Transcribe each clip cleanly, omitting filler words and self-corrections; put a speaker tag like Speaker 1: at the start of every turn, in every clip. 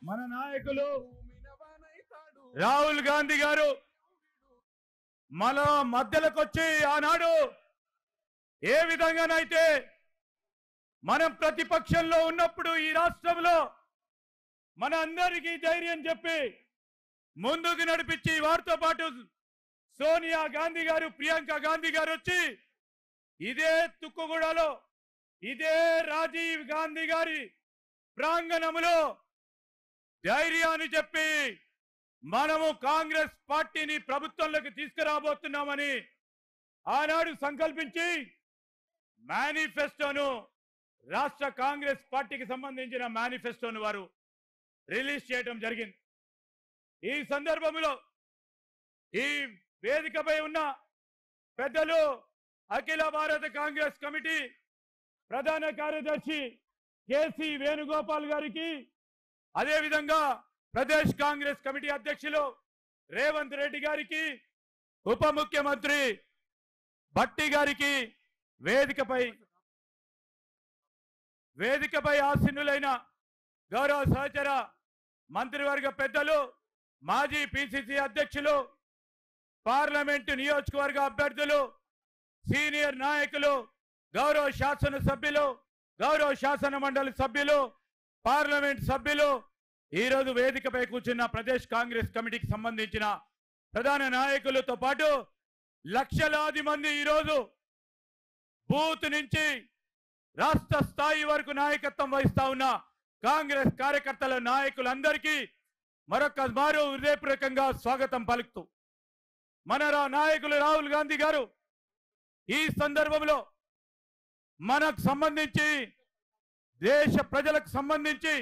Speaker 1: మన నాయకులు రాహుల్ గాంధీ గారు మన మధ్యలోకి వచ్చి ఆనాడు ఏ విధంగానైతే మనం ప్రతిపక్షంలో ఉన్నప్పుడు ఈ రాష్ట్రంలో మన అందరికీ ధైర్యం చెప్పి ముందుకు నడిపించి వారితో పాటు సోనియా గాంధీ గారు ప్రియాంక గాంధీ గారు వచ్చి ఇదే తుక్కుగూడలో ఇదే రాజీవ్ గాంధీ గారి ప్రాంగణంలో ధైర్యాన్ని చెప్పి మనము కాంగ్రెస్ పార్టీని ప్రభుత్వంలోకి తీసుకురాబోతున్నామని ఆనాడు సంకల్పించి మేనిఫెస్టోను రాష్ట్ర కాంగ్రెస్ పార్టీకి సంబంధించిన మేనిఫెస్టోను వారు రిలీజ్ చేయడం జరిగింది. ఈ సందర్భంలో ఈ వేదికపై ఉన్న పెద్దలు అఖిల భారత కాంగ్రెస్ కమిటీ ప్రధాన కార్యదర్శి కేసీ వేణుగోపాల్ గారికి, అదేవిధంగా ప్రదేశ్ కాంగ్రెస్ కమిటీ అధ్యక్షులు రేవంత్ రెడ్డి గారికి, ఉప ముఖ్యమంత్రి భట్టి గారికి, వేదికపై ఆసీనులైన గౌరవ సహచర మంత్రివర్గ పెద్దలు, మాజీ పిసిసి అధ్యక్షులు, పార్లమెంటు నియోజకవర్గ అభ్యర్థులు, సీనియర్ నాయకులు, గౌరవ శాసన సభ్యులు, గౌరవ శాసన మండలి సభ్యులు, పార్లమెంట్ సభ్యులు, ఈరోజు వేదికపై కూర్చున్న ప్రదేశ్ కాంగ్రెస్ కమిటీకి సంబంధించిన ప్రధాన నాయకులతో పాటు లక్షలాది మంది ఈరోజు బూత్ నుంచి రాష్ట్ర స్థాయి వరకు నాయకత్వం వహిస్తా ఉన్న కాంగ్రెస్ కార్యకర్తల నాయకులందరికీ మరొకమారు హృదయపూర్వకంగా స్వాగతం పలుకుతూ మన నాయకులు రాహుల్ గాంధీ గారు ఈ సందర్భంలో మనకు సంబంధించి దేశ ప్రజలకు సంబంధించి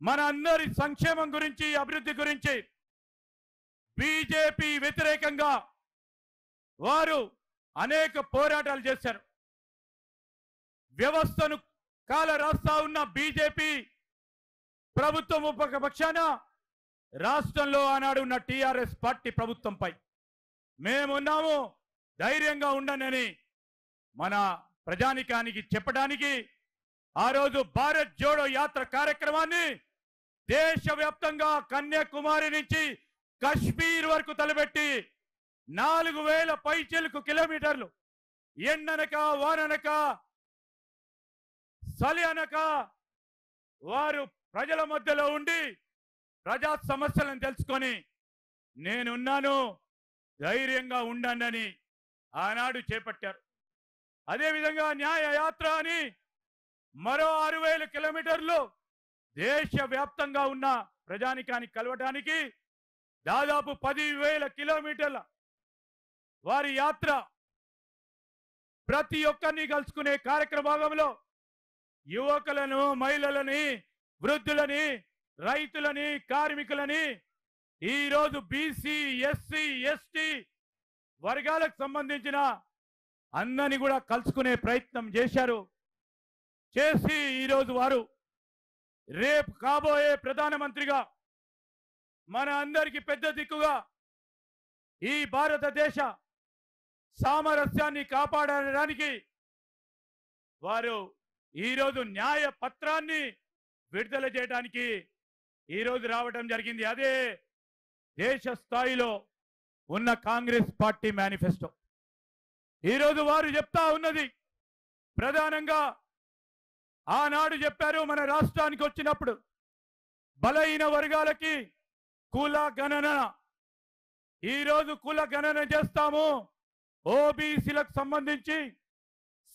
Speaker 1: మన అందరి సంక్షేమం గురించి, అభివృద్ధి గురించి బీజేపీ వ్యతిరేకంగా వారు అనేక పోరాటాలు చేశారు. వ్యవస్థను కాల రాస్తా ఉన్న బీజేపీ ప్రభుత్వం పక్షాన రాష్ట్రంలో ఆనాడు ఉన్న టీఆర్ఎస్ పార్టీ ప్రభుత్వంపై మేమున్నాము, ధైర్యంగా ఉండనని మన ప్రజానికానికి చెప్పడానికి ఆ రోజు భారత్ జోడో యాత్ర కార్యక్రమాన్ని దేశవ్యాప్తంగా కన్యాకుమారి నుంచి కశ్మీర్ వరకు తలపెట్టి 4000 పైచిలుకు కిలోమీటర్లు ఎండనక వాననక చలి అనక వారు ప్రజల మధ్యలో ఉండి ప్రజా సమస్యలను తెలుసుకొని నేనున్నాను, ధైర్యంగా ఉండండి ఆనాడు చేపట్టారు. అదేవిధంగా న్యాయ యాత్ర అని మరో 6000 కిలోమీటర్లు దేశవ్యాప్తంగా ఉన్న ప్రజానికానికి కలవడానికి దాదాపు 10,000 కిలోమీటర్ల వారి యాత్ర ప్రతి ఒక్కరిని కలుసుకునే కార్యక్రమంలో యువకులను, మహిళలని, వృద్ధులని, రైతులని, కార్మికులని, ఈరోజు బీసీ, ఎస్సీ, ఎస్టీ వర్గాలకు సంబంధించిన అందరినీ కూడా కలుసుకునే ప్రయత్నం చేశారు. చేసి ఈరోజు వారు రేపు కాబోయే ప్రధానమంత్రిగా మన అందరికీ పెద్ద దిక్కుగా ఈ భారతదేశ సామరస్యాన్ని కాపాడడానికి వారు ఈరోజు న్యాయ పత్రాన్ని విడుదల చేయడానికి ఈరోజు రావడం జరిగింది. అదే దేశ స్థాయిలో ఉన్న కాంగ్రెస్ పార్టీ మేనిఫెస్టో. ఈరోజు వారు చెప్తా ఉన్నది ప్రధానంగా ఆనాడు చెప్పారు, మన రాష్ట్రానికి వచ్చినప్పుడు బలహీన వర్గాలకి కుల గణన, ఈరోజు కుల గణన చేస్తాము, ఓబీసీలకు సంబంధించి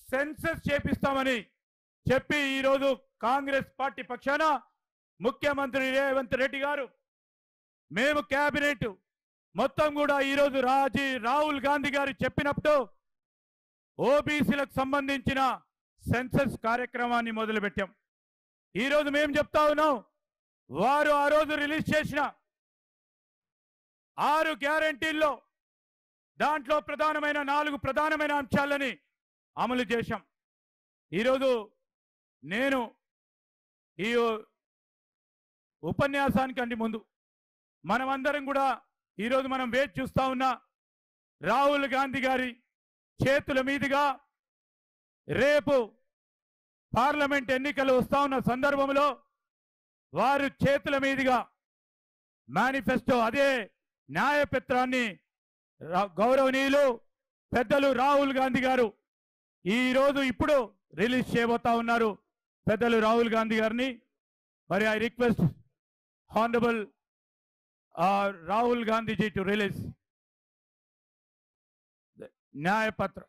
Speaker 1: సెన్సస్ చేపిస్తామని చెప్పి ఈరోజు కాంగ్రెస్ పార్టీ పక్షాన ముఖ్యమంత్రి రేవంత్ రెడ్డి గారు, మేము కేబినెట్ మొత్తం కూడా ఈరోజు రాహుల్ గాంధీ గారు చెప్పినప్పుడు ఓబీసీలకు సంబంధించిన సెన్సస్ కార్యక్రమాన్ని మొదలుపెట్టాం. ఈరోజు మేము చెప్తా ఉన్నాం, వారు ఆ రోజు రిలీజ్ చేసిన 6 గ్యారంటీల్లో దాంట్లో ప్రధానమైన 4 ప్రధానమైన అంశాలని అమలు చేశాం. ఈరోజు నేను ఈ ఉపన్యాసానికంటే ముందు మనమందరం కూడా ఈరోజు మనం వేచి చూస్తా ఉన్నా రాహుల్ గాంధీ గారి చేతుల మీదుగా రేపు పార్లమెంట్ ఎన్నికలు వస్తా ఉన్న సందర్భంలో వారు చేతుల మీదుగా మేనిఫెస్టో అదే న్యాయపత్రాన్ని గౌరవనీయులు పెద్దలు రాహుల్ గాంధీ గారు ఈరోజు ఇప్పుడు రిలీజ్ చేయబోతా ఉన్నారు. పెద్దలు రాహుల్ గాంధీ గారిని మరి I request honourable Rahul Gandhiji to release న్యాయపత్రం.